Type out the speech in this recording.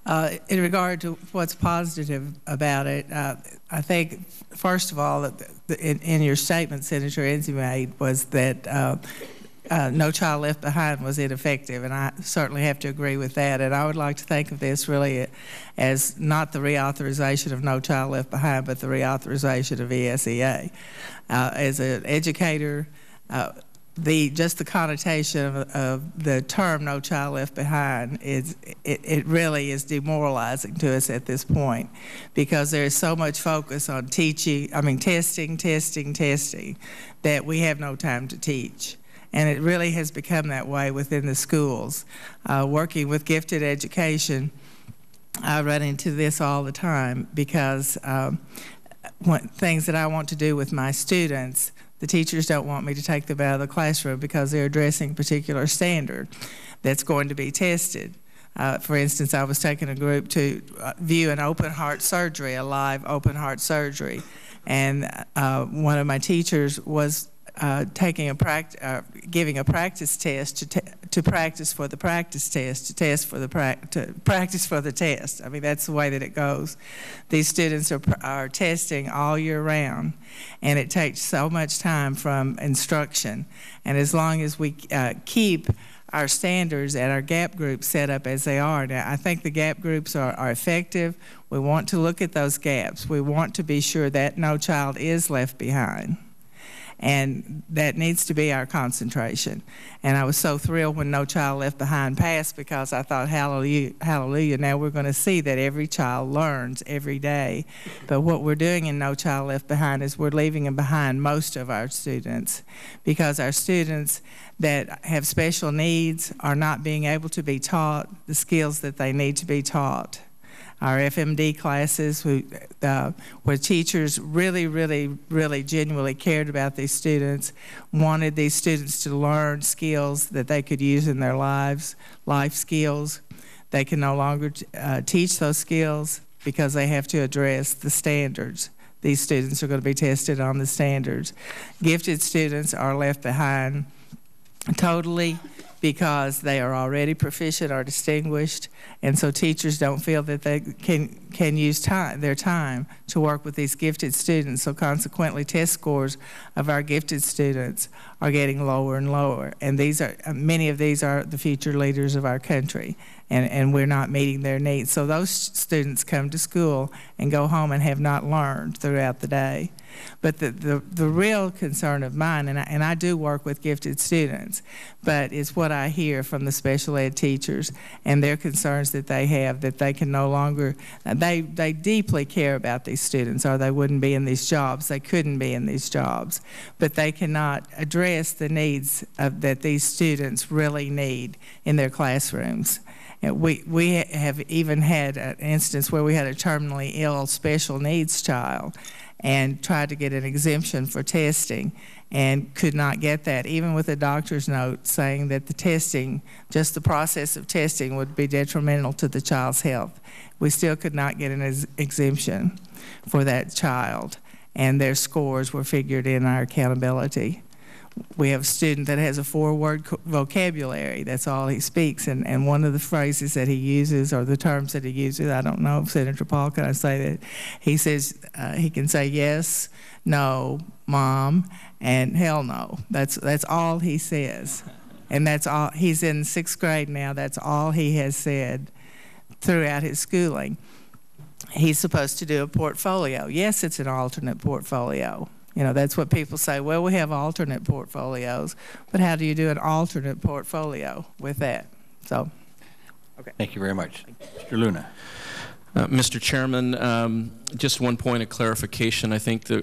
In regard to what's positive about it, I think, first of all, in your statement Senator Enzi made was that No Child Left Behind was ineffective, and I certainly have to agree with that. And I would like to think of this really as not the reauthorization of No Child Left Behind, but the reauthorization of ESEA. As an educator, just the connotation of the term "No Child Left Behind" it really is demoralizing to us at this point, because there is so much focus on testing, that we have no time to teach. And it really has become that way within the schools. Working with gifted education, I run into this all the time, because things that I want to do with my students, the teachers don't want me to take them out of the classroom because they're addressing a particular standard that's going to be tested. For instance, I was taking a group to view an open heart surgery, a live open heart surgery, and one of my teachers was giving a practice test to practice for the practice test, to practice for the test. I mean, that's the way that it goes. These students are testing all year round, and it takes so much time from instruction. And as long as we keep our standards and our gap groups set up as they are now, I think the gap groups are effective. We want to look at those gaps. We want to be sure that no child is left behind. And that needs to be our concentration. And I was so thrilled when No Child Left Behind passed, because I thought, hallelujah, now we're going to see that every child learns every day. But what we're doing in No Child Left Behind is we're leaving behind most of our students, because our students that have special needs are not being able to be taught the skills that they need to be taught. Our FMD classes, where teachers really genuinely cared about these students, wanted these students to learn skills that they could use in their lives, life skills. They can no longer teach those skills because they have to address the standards. These students are going to be tested on the standards. Gifted students are left behind totally, because they are already proficient or distinguished, and so teachers don't feel that they can use their time to work with these gifted students. So consequently, test scores of our gifted students are getting lower and lower, and many of these are the future leaders of our country, and we're not meeting their needs. So those students come to school and go home and have not learned throughout the day. But the real concern of mine, and I do work with gifted students, but it's what I hear from the special ed teachers and their concerns that they have, that they can no longer, they deeply care about these students, or they wouldn't be in these jobs. They couldn't be in these jobs, but they cannot address the needs that these students really need in their classrooms. And we have even had an instance where we had a terminally ill special needs child and tried to get an exemption for testing and could not get that, even with a doctor's note saying that the testing, just the process of testing, would be detrimental to the child's health. We still could not get an exemption for that child, and their scores were figured in our accountability. We have a student that has a 4-word vocabulary. That's all he speaks. And one of the phrases that he uses, or the terms that he uses, I don't know, Senator Paul, can I say that? He says he can say yes, no, mom, and hell no. That's all he says. And that's all. He's in 6th grade now. That's all he has said throughout his schooling. He's supposed to do a portfolio. Yes, it's an alternate portfolio. You know, that's what people say. Well, we have alternate portfolios, but how do you do an alternate portfolio with that? So, okay. Thank you very much. Mr. Luna. Mr. Chairman, just one point of clarification. I think the